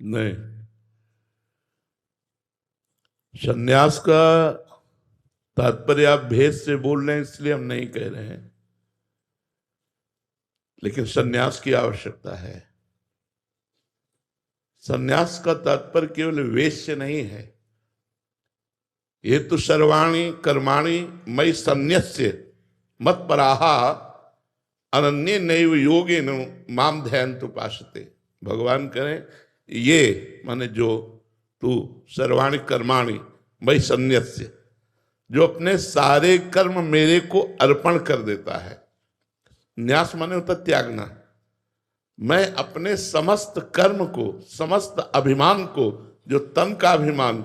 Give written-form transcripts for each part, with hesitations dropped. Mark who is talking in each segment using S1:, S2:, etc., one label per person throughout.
S1: नहीं, संन्यास का तात्पर्य आप भेद से बोल रहे हैं इसलिए हम नहीं कह रहे हैं, लेकिन संन्यास की आवश्यकता है। संन्यास का तात्पर्य केवल वेश से नहीं है। ये तो सर्वाणी कर्माणि मयि सन्न्यस्य मत्पराहा अनन्ये नैव योगेन माम ध्यायन्तु उपासते। भगवान करें ये माने जो तू सर्वाणी कर्माणि मयि सन्न्यस्य, जो अपने सारे कर्म मेरे को अर्पण कर देता है। न्यास माने होता त्यागना। मैं अपने समस्त कर्म को, समस्त अभिमान को, जो तन का अभिमान,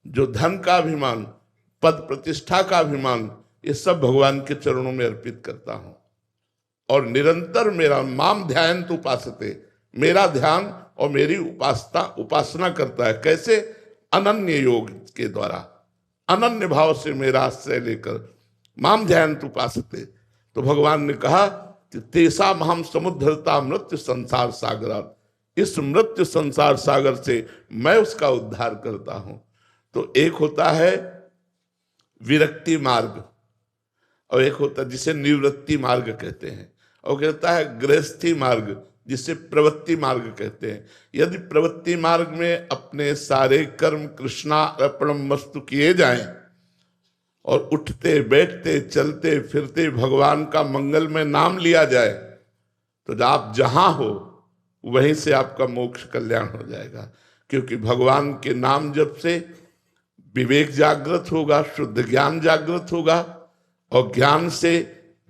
S1: जो धन का अभिमान, पद प्रतिष्ठा का अभिमान, ये सब भगवान के चरणों में अर्पित करता हूं। और निरंतर मेरा माम ध्यायन्तु उपासते, मेरा ध्यान और मेरी उपासना करता है। कैसे? अनन्य योग के द्वारा, अनन्य भाव से मेरा आश्रय लेकर माम ध्यायन्तु उपासते। तो भगवान ने कहा कि तेसा हम समुद्धरता मृत्यु संसार सागर, इस मृत्यु संसार सागर से मैं उसका उद्धार करता हूं। तो एक होता है विरक्ति मार्ग और एक होता है जिसे निवृत्ति मार्ग कहते हैं, और कहता है गृहस्थी मार्ग जिसे प्रवृत्ति मार्ग कहते हैं। यदि प्रवृत्ति मार्ग में अपने सारे कर्म कृष्णार्पणम वस्तु किए जाएं और उठते बैठते चलते फिरते भगवान का मंगल में नाम लिया जाए, तो आप जहां हो वहीं से आपका मोक्ष कल्याण हो जाएगा। क्योंकि भगवान के नाम जप से विवेक जागृत होगा, शुद्ध ज्ञान जागृत होगा, और ज्ञान से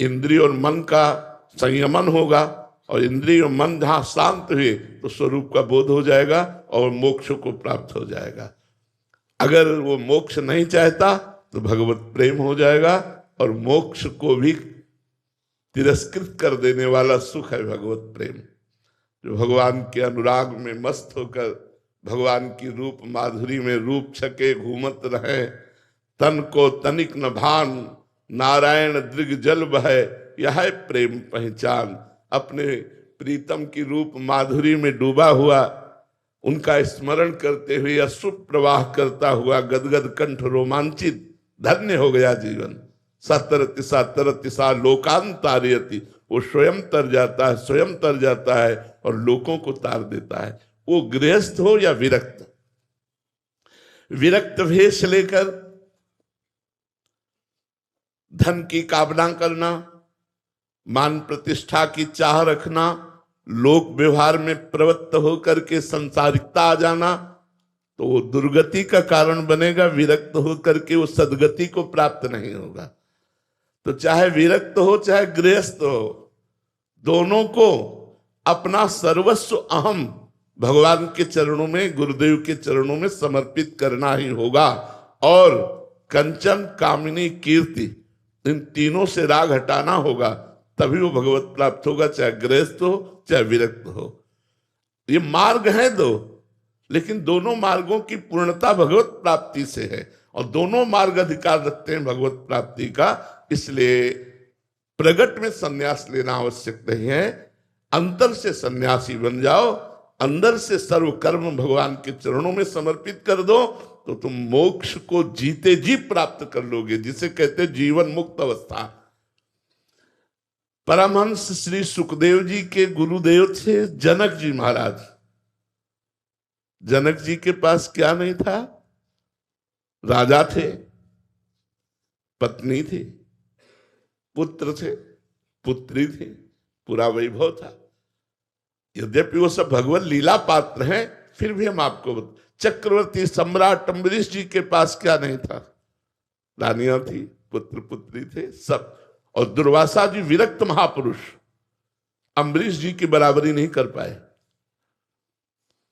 S1: इंद्रिय और मन का संयमन होगा, और इंद्रिय और मन जहां शांत हुए तो स्वरूप का बोध हो जाएगा और मोक्ष को प्राप्त हो जाएगा। अगर वो मोक्ष नहीं चाहता तो भगवत प्रेम हो जाएगा, और मोक्ष को भी तिरस्कृत कर देने वाला सुख है भगवत प्रेम। जो भगवान के अनुराग में मस्त होकर भगवान की रूप माधुरी में रूप छके घूमत रहे, तन को तनिक न भान, नारायण दृग जल बहे, यह है प्रेम पहचान। अपने प्रीतम की रूप माधुरी में डूबा हुआ, उनका स्मरण करते हुए अश्रु प्रवाह करता हुआ गदगद कंठ रोमांचित, धन्य हो गया जीवन। सतरति सा लोकांतारयति, वो स्वयं तर जाता है, स्वयं तर जाता है और लोगों को तार देता है। वो गृहस्थ हो या विरक्त, विरक्त भेष लेकर धन की कामना करना, मान प्रतिष्ठा की चाह रखना, लोक व्यवहार में प्रवृत्त होकर के संसारिकता आ जाना, तो वो दुर्गति का कारण बनेगा। विरक्त होकर के वो सदगति को प्राप्त नहीं होगा। तो चाहे विरक्त हो चाहे गृहस्थ हो, दोनों को अपना सर्वस्व अहम भगवान के चरणों में, गुरुदेव के चरणों में समर्पित करना ही होगा। और कंचन कामिनी कीर्ति, इन तीनों से राग हटाना होगा, तभी वो भगवत प्राप्त होगा, चाहे गृहस्थ हो चाहे विरक्त हो। ये मार्ग है दो, लेकिन दोनों मार्गों की पूर्णता भगवत प्राप्ति से है, और दोनों मार्ग अधिकार रखते हैं भगवत प्राप्ति का। इसलिए प्रगट में संन्यास लेना आवश्यक नहीं है। अंतर से सन्यासी बन जाओ, अंदर से सर्व कर्म भगवान के चरणों में समर्पित कर दो, तो तुम मोक्ष को जीते जी प्राप्त कर लोगे, जिसे कहते जीवन मुक्त अवस्था। परमहंस श्री सुखदेव जी के गुरुदेव थे जनक जी महाराज। जनक जी के पास क्या नहीं था? राजा थे, पत्नी थी, पुत्र थे, पुत्री थी, पूरा वैभव था। यद्यपि वो सब भगवत लीला पात्र हैं, फिर भी हम आपको चक्रवर्ती सम्राट अम्बरीश जी के पास क्या नहीं था? रानियां थी, पुत्र पुत्री थे, सब। और दुर्वासा जी विरक्त महापुरुष, अम्बरीश जी की बराबरी नहीं कर पाए।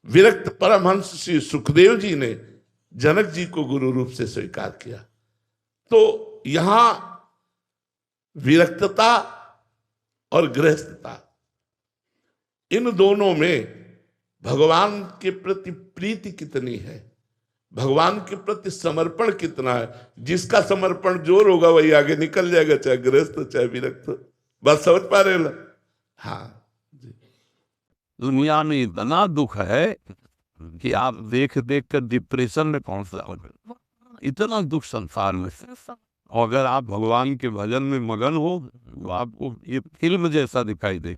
S1: विरक्त परमहंस श्री सुखदेव जी ने जनक जी को गुरु रूप से स्वीकार किया। तो यहां विरक्तता और गृहस्थता, इन दोनों में भगवान के प्रति प्रीति कितनी है, भगवान के प्रति समर्पण कितना है। जिसका समर्पण जोर होगा वही आगे निकल जाएगा, चाहे गृहस्थ चाहे विरक्त। बात समझ पा रहे? हाँ।
S2: दुनिया में इतना दुख है कि आप देख देख कर डिप्रेशन में पहुंच जाओगे। इतना दुख संसार में। और अगर आप भगवान के भजन में मगन हो तो आपको ये फिल्म जैसा दिखाई दे।